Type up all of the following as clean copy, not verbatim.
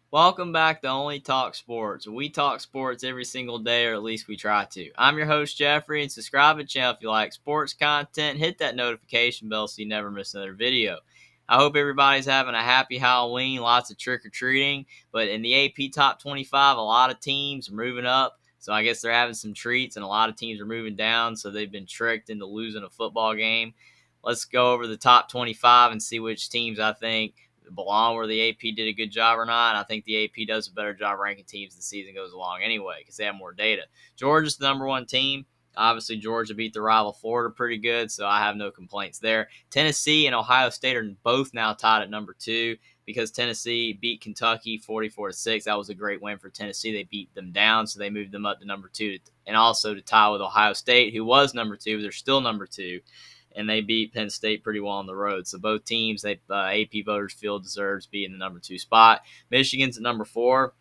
Welcome back to Only Talk Sports. We talk sports every single day, or at least we try to. I'm your host, Jeffrey, and subscribe to the channel if you like sports content. Hit that notification bell so you never miss another video. I hope everybody's having a happy Halloween, lots of trick-or-treating. But in the AP Top 25, a lot of teams are moving up. So I guess they're having some treats, and a lot of teams are moving down. So they've been tricked into losing a football game. Let's go over the top 25 and see which teams I think belong where the AP did a good job or not. And I think the AP does a better job ranking teams as the season goes along anyway because they have more data. Georgia's the number one team. Obviously, Georgia beat the rival Florida pretty good, so I have no complaints there. Tennessee and Ohio State are both now tied at number two because Tennessee beat Kentucky 44-6. That was a great win for Tennessee. They beat them down, so they moved them up to number two, and also to tie with Ohio State, who was number two. They're still number two, and they beat Penn State pretty well on the road. So both teams, AP voters feel deserves to be in the number two spot. Michigan's at number four.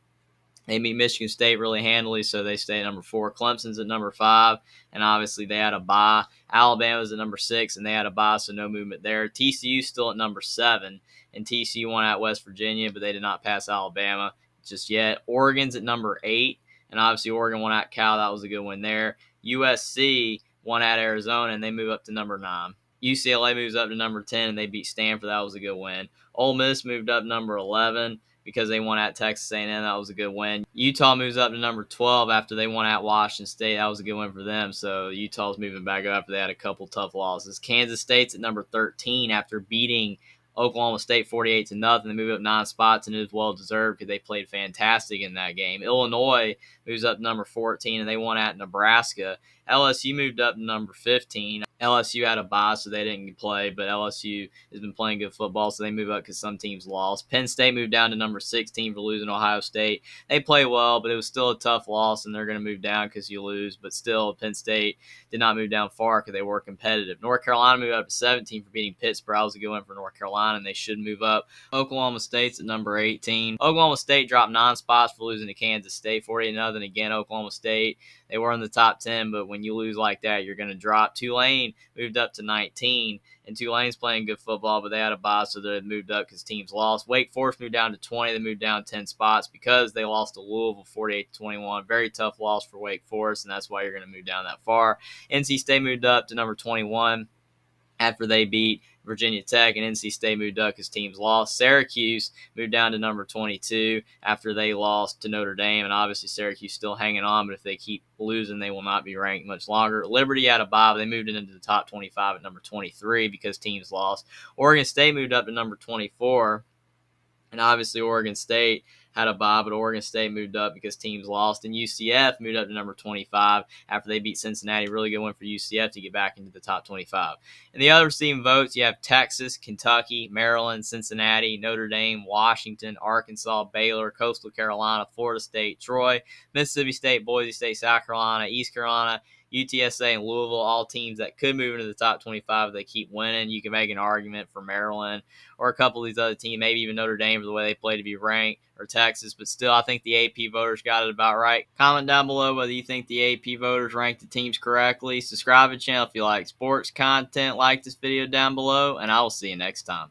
They beat Michigan State really handily, so they stay at number four. Clemson's at number five, and obviously they had a bye. Alabama's at number six, and they had a bye, so no movement there. TCU's still at number seven, and TCU won at West Virginia, but they did not pass Alabama just yet. Oregon's at number eight, and obviously Oregon won at Cal. That was a good win there. USC won at Arizona, and they move up to number nine. UCLA moves up to number 10, and they beat Stanford. That was a good win. Ole Miss moved up number 11 because they won at Texas A&M. That was a good win. Utah moves up to number 12 after they won at Washington State. That was a good win for them. So Utah's moving back up after they had a couple tough losses. Kansas State's at number 13 after beating Oklahoma State 48-0. They move up 9 spots, and it is well deserved because they played fantastic in that game. Illinois moves up to number 14, and they won at Nebraska. LSU moved up to number 15. LSU had a bye, so they didn't play, but LSU has been playing good football, so they move up because some teams lost. Penn State moved down to number 16 for losing Ohio State. They play well, but it was still a tough loss, and they're going to move down because you lose. But still, Penn State did not move down far because they were competitive. North Carolina moved up to 17 for beating Pittsburgh. That was a good win for North Carolina, and they should move up. Oklahoma State's at number 18. Oklahoma State dropped 9 spots for losing to Kansas State 48-0. Again, Oklahoma State, they were in the top 10, but when you lose like that, you're going to drop. Tulane moved up to 19, and Tulane's playing good football, but they had a bye, so they moved up because teams lost. Wake Forest moved down to 20. They moved down 10 spots because they lost to Louisville 48-21. Very tough loss for Wake Forest, and that's why you're going to move down that far. NC State moved up to number 21 after they beat Virginia Tech, and NC State moved up because teams lost. Syracuse moved down to number 22 after they lost to Notre Dame, and obviously Syracuse still hanging on, but if they keep losing, they will not be ranked much longer. Liberty had a bye, but they moved into the top 25 at number 23 because teams lost. Oregon State moved up to number 24, and obviously Oregon State had a bye, but Oregon State moved up because teams lost. And UCF moved up to number 25 after they beat Cincinnati. Really good win for UCF to get back into the top 25. And the other team votes, you have Texas, Kentucky, Maryland, Cincinnati, Notre Dame, Washington, Arkansas, Baylor, Coastal Carolina, Florida State, Troy, Mississippi State, Boise State, South Carolina, East Carolina, UTSA, and Louisville, all teams that could move into the top 25 if they keep winning. You can make an argument for Maryland or a couple of these other teams, maybe even Notre Dame for the way they play to be ranked, or Texas. But still, I think the AP voters got it about right. Comment down below whether you think the AP voters ranked the teams correctly. Subscribe to the channel if you like sports content. Like this video down below, and I will see you next time.